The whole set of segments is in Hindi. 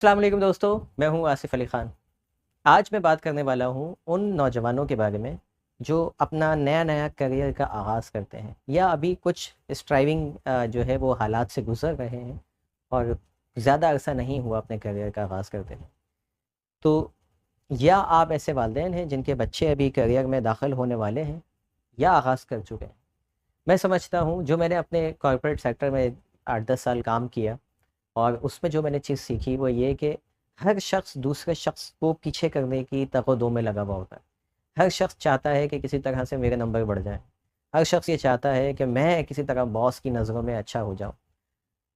अस्सलाम वालेकुम दोस्तों, मैं हूं आसिफ अली ख़ान। आज मैं बात करने वाला हूं उन नौजवानों के बारे में जो अपना नया-नया करियर का आगाज़ करते हैं या अभी कुछ स्ट्राइविंग जो है वो हालात से गुज़र रहे हैं और ज़्यादा अरसा नहीं हुआ अपने करियर का आगाज़ करते हैं। तो या आप ऐसे वालिदैन हैं जिनके बच्चे अभी करियर में दाखिल होने वाले हैं या आगाज़ कर चुके हैं। मैं समझता हूँ जो मैंने अपने कॉर्पोरेट सेक्टर में 8-10 साल काम किया और उसमें जो मैंने चीज़ सीखी वो ये कि हर शख्स दूसरे शख्स को पीछे करने की तगो-दो में लगा हुआ होता है। हर शख्स चाहता है कि किसी तरह से मेरे नंबर बढ़ जाएँ। हर शख्स ये चाहता है कि मैं किसी तरह बॉस की नज़रों में अच्छा हो जाऊँ।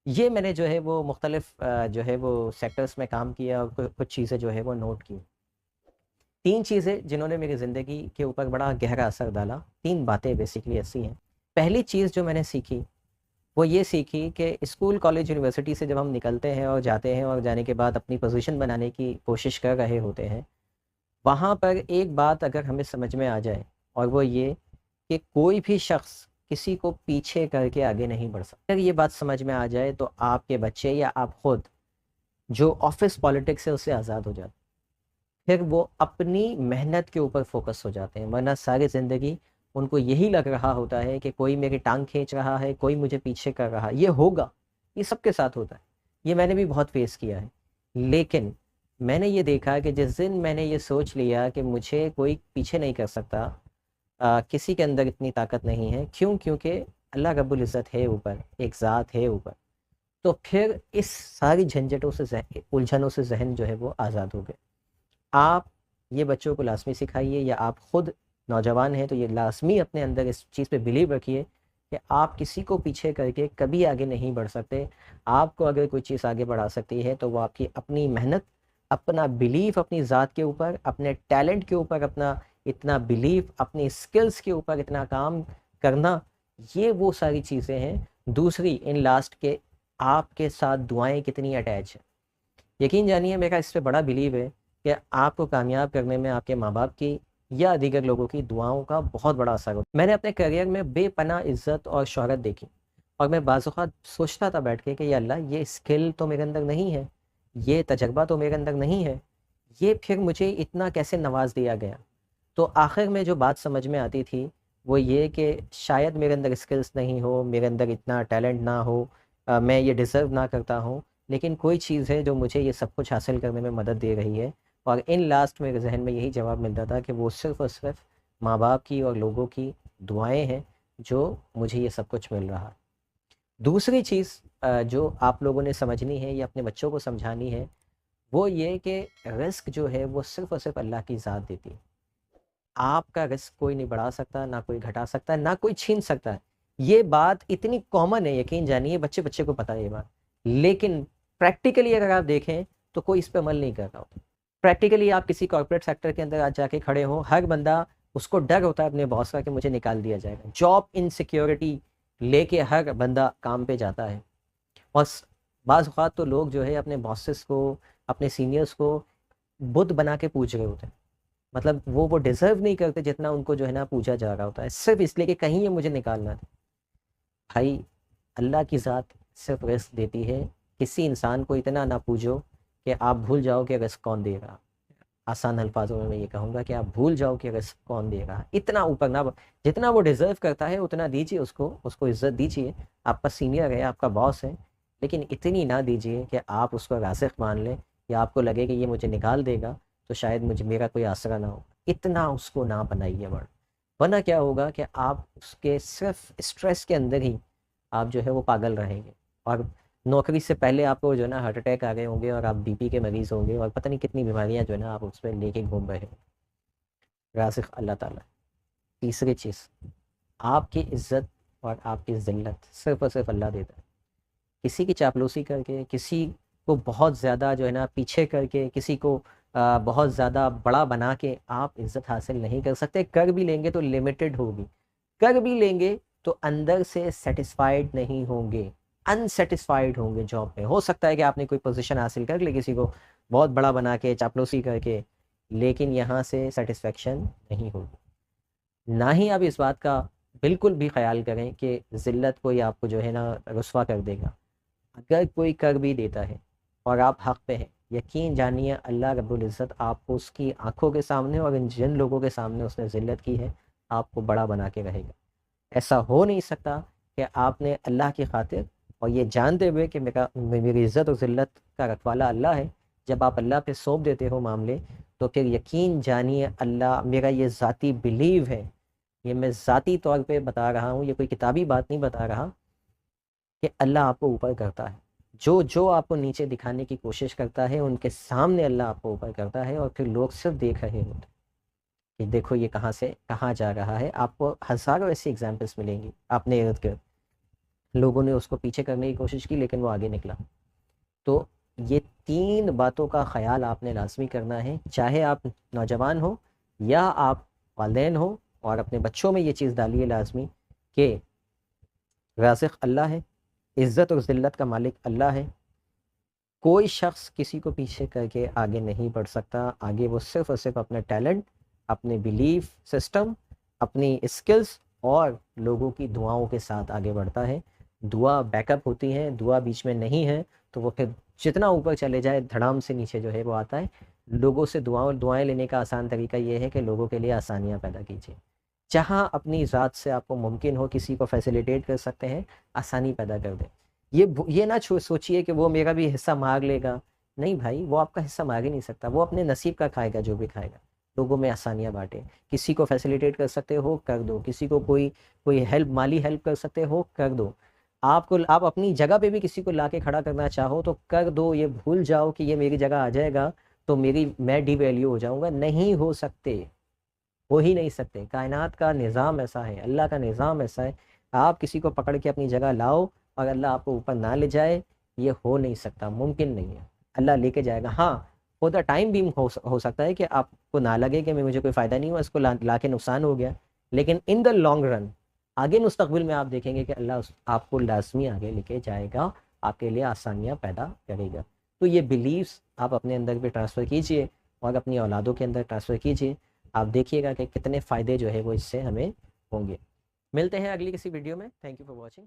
ये मैंने जो है वो मुख्तलिफ़ जो है वो सेक्टर्स में काम किया और कुछ चीज़ें जो है वो नोट की। 3 चीज़ें जिन्होंने मेरी ज़िंदगी के ऊपर बड़ा गहरा असर डाला, 3 बातें बेसिकली ऐसी हैं। पहली चीज़ जो मैंने सीखी वो ये सीखी कि स्कूल, कॉलेज, यूनिवर्सिटी से जब हम निकलते हैं और जाते हैं और जाने के बाद अपनी पोज़ीशन बनाने की कोशिश कर रहे होते हैं, वहाँ पर एक बात अगर हमें समझ में आ जाए और वो ये कि कोई भी शख़्स किसी को पीछे करके आगे नहीं बढ़ सकता। अगर ये बात समझ में आ जाए तो आपके बच्चे या आप खुद जो ऑफ़िस पॉलिटिक्स है उससे आज़ाद हो जाते हैं। फिर वो अपनी मेहनत के ऊपर फ़ोकस हो जाते हैं, वरना सारी ज़िंदगी उनको यही लग रहा होता है कि कोई मेरी टाँग खींच रहा है, कोई मुझे पीछे कर रहा है। ये होगा, ये सबके साथ होता है। ये मैंने भी बहुत फ़ेस किया है। लेकिन मैंने ये देखा कि जिस दिन मैंने ये सोच लिया कि मुझे कोई पीछे नहीं कर सकता, किसी के अंदर इतनी ताकत नहीं है। क्यों? क्योंकि अल्लाह रब्बुल इज़्ज़त है ऊपर, एक ज़ात है ऊपर। तो फिर इस सारी झंझटों से उलझनों से ज़हन जो है वो आज़ाद हो गए। आप ये बच्चों को लाज़मी सिखाइए या आप खुद नौजवान हैं तो ये लाज़मी अपने अंदर इस चीज़ पे बिलीव रखिए कि आप किसी को पीछे करके कभी आगे नहीं बढ़ सकते। आपको अगर कोई चीज़ आगे बढ़ा सकती है तो वो आपकी अपनी मेहनत, अपना बिलीव अपनी ज़ात के ऊपर, अपने टैलेंट के ऊपर अपना इतना बिलीव, अपनी स्किल्स के ऊपर इतना काम करना, ये वो सारी चीज़ें हैं। दूसरी इन लास्ट के आपके साथ दुआएँ कितनी अटैच हैं। यकीन जानिए मेरा इस पे बड़ा बिलीव है कि आपको कामयाब करने में आपके माँ-बाप की या दीगर लोगों की दुआओं का बहुत बड़ा असर होता है। मैंने अपने करियर में बेपनाह इज़्ज़त और शोहरत देखी और मैं बाज़-औक़ात सोचता था बैठ के कि या अल्लाह ये स्किल तो मेरे अंदर नहीं है, ये तजर्बा तो मेरे अंदर नहीं है, ये फिर मुझे इतना कैसे नवाज़ दिया गया। तो आखिर में जो बात समझ में आती थी, वो ये कि शायद मेरे अंदर स्किल्स नहीं हो, मेरे अंदर इतना टैलेंट ना हो, मैं ये डिज़र्व ना करता हूँ, लेकिन कोई चीज़ है जो मुझे ये सब कुछ हासिल करने में मदद दे रही है। और इन लास्ट मेरे ज़हन में यही जवाब मिलता था कि वो सिर्फ़ और सिर्फ़ माँ-बाप की और लोगों की दुआएँ हैं, जो मुझे ये सब कुछ मिल रहा है। दूसरी चीज़ जो आप लोगों ने समझनी है या अपने बच्चों को समझानी है, वो ये कि रिस्क जो है वो सिर्फ़ और सिर्फ़ अल्लाह की ज़ात देती है। आपका रिस्क कोई नहीं बढ़ा सकता, ना कोई घटा सकता है, ना कोई छीन सकता है। ये बात इतनी कॉमन है, यकीन जानिए बच्चे-बच्चे को पता है ये बात। लेकिन प्रैक्टिकली अगर आप देखें तो कोई इस पे अमल नहीं कर रहा होता। प्रैक्टिकली आप किसी कॉर्पोरेट सेक्टर के अंदर आज जाके खड़े हो, हर बंदा उसको डर होता है अपने बॉस का कि मुझे निकाल दिया जाएगा। जॉब इनसिक्योरिटी लेके हर बंदा काम पे जाता है और बाज़ औक़ात तो लोग जो है अपने बॉसेस को, अपने सीनियर्स को बुत बना के पूज रहे होते हैं। मतलब वो डिज़र्व नहीं करते जितना उनको जो है ना पूजा जा रहा होता है, सिर्फ़ इसलिए कि कहीं ये मुझे निकालना है। भाई, अल्लाह की ज़ात सिर्फ़ रिज़्क देती है, किसी इंसान को इतना ना पूजो कि आप भूल जाओ कि रिज़्क कौन दे रहा। आसान अल्फ़ाज़ों में मैं ये कहूँगा कि आप भूल जाओ कि रिज़्क कौन दे रहा। इतना ऊपर ना जितना वो डिज़र्व करता है उतना दीजिए उसको, उसको इज़्ज़त दीजिए। आपका सीनियर है, आपका बॉस है, लेकिन इतनी ना दीजिए कि आप उसको राज़िक़ मान लें या आपको लगे कि ये मुझे निकाल देगा, तो शायद मुझे मेरा कोई आसरा ना हो। इतना उसको ना बनाइए वरना क्या होगा कि आप उसके सिर्फ़ स्ट्रेस के अंदर ही आप जो है वो पागल रहेंगे और नौकरी से पहले आपको जो है ना हार्ट अटैक आ गए होंगे और आप बीपी के मरीज़ होंगे और पता नहीं कितनी बीमारियाँ जो है ना आप उसमें लेके घूम रहे हो। राज़िक़ अल्लाह ताला है। तीसरी चीज़, आपकी इज़्ज़त और आपकी ज़िल्लत सिर्फ़ और सिर्फ़ अल्लाह देता है। किसी की चापलूसी करके, किसी को बहुत ज़्यादा जो है ना पीछे करके, किसी को बहुत ज़्यादा बड़ा बना के आप इज़्ज़त हासिल नहीं कर सकते। कर भी लेंगे तो लिमिटेड होगी। कर भी लेंगे तो अंदर से सैटिस्फाइड नहीं होंगे, अनसैटिस्फाइड होंगे जॉब में। हो सकता है कि आपने कोई पोज़ीशन हासिल कर ली किसी को बहुत बड़ा बना के, चापलूसी करके, लेकिन यहाँ से सैटिस्फैक्शन नहीं होगी। ना ही आप इस बात का बिल्कुल भी ख़्याल करें कि ज़िल्लत कोई आपको जो है ना रुस्वा कर देगा। अगर कोई कर भी देता है और आप हक़ पे हैं, यकीन जानिए अल्लाह रब्बुल इज़्ज़त आपको उसकी आंखों के सामने और इन जिन लोगों के सामने उसने ज़िल्लत की है, आपको बड़ा बना के रहेगा। ऐसा हो नहीं सकता कि आपने अल्लाह की खातिर और ये जानते हुए कि मेरी इज़्ज़त और ज़िल्लत का रखवाला अल्लाह है, जब आप अल्लाह पे सौंप देते हो मामले, तो फिर यकीन जानिए अल्लाह, मेरा ये ज़ाती बिलीव है, ये मैं ज़ाती तौर पे बता रहा हूँ, ये कोई किताबी बात नहीं बता रहा, कि अल्लाह आपको ऊपर करता है। जो जो आपको नीचे दिखाने की कोशिश करता है, उनके सामने अल्लाह आपको ऊपर करता है, और फिर लोग सिर्फ देख रहे होते हैं कि देखो ये कहाँ से कहाँ जा रहा है। आपको हज़ारों ऐसी एग्ज़ाम्पल्स मिलेंगी अपने इर्द-गिर्द। लोगों ने उसको पीछे करने की कोशिश की लेकिन वो आगे निकला। तो ये 3 बातों का ख़याल आपने लाज़मी करना है, चाहे आप नौजवान हो या आप वालिदैन हो, और अपने बच्चों में ये चीज़ डालिए लाज़मी कि राज़िक़ अल्लाह है, इज़्ज़त और ज़िल्लत का मालिक अल्लाह है। कोई शख़्स किसी को पीछे करके आगे नहीं बढ़ सकता। आगे वो सिर्फ़ और सिर्फ़ अपना टैलेंट, अपने बिलीफ सिस्टम, अपनी स्किल्स और लोगों की दुआओं के साथ आगे बढ़ता है। दुआ बैकअप होती है, दुआ बीच में नहीं है, तो वो फिर जितना ऊपर चले जाए, धड़ाम से नीचे जो है वो आता है। लोगों से दुआएँ लेने का आसान तरीका ये है कि लोगों के लिए आसानियाँ पैदा कीजिए। जहाँ अपनी ज़ात से आपको मुमकिन हो किसी को फैसिलिटेट कर सकते हैं, आसानी पैदा कर दें। ये ना सोचिए कि वो मेरा भी हिस्सा मार लेगा। नहीं भाई, वो आपका हिस्सा मार ही नहीं सकता, वो अपने नसीब का खाएगा जो भी खाएगा। लोगों में आसानियाँ बाँटें, किसी को फैसिलिटेट कर सकते हो, कर दो, किसी को कोई कोई हेल्प, माली हेल्प कर सकते हो, कर दो। आप अपनी जगह पे भी किसी को लाके खड़ा करना चाहो तो कर दो, ये भूल जाओ कि ये मेरी जगह आ जाएगा, तो मैं डिवैल्यू हो जाऊँगा, नहीं हो सकते। हो ही नहीं सकते। कायनात का निज़ाम ऐसा है, अल्लाह का निज़ाम ऐसा है, आप किसी को पकड़ के अपनी जगह लाओ और अल्लाह आपको ऊपर ना ले जाए, ये हो नहीं सकता, मुमकिन नहीं है। अल्लाह लेके जाएगा। हाँ, फॉर द टाइम बीइंग हो सकता है कि आपको ना लगे कि मैं मुझे कोई फ़ायदा नहीं हुआ, इसको ला के नुकसान हो गया। लेकिन इन द लॉन्ग रन, आगे मुस्तक़बिल में आप देखेंगे कि अल्लाह आपको लाज़मी आगे लेके जाएगा, आपके लिए आसानियाँ पैदा करेगा। तो ये बिलीव्स आप अपने अंदर भी ट्रांसफ़र कीजिए और अपनी औलादों के अंदर ट्रांसफ़र कीजिए। आप देखिएगा कि कितने फ़ायदे जो है वो इससे हमें होंगे। मिलते हैं अगली किसी वीडियो में। Thank you for watching.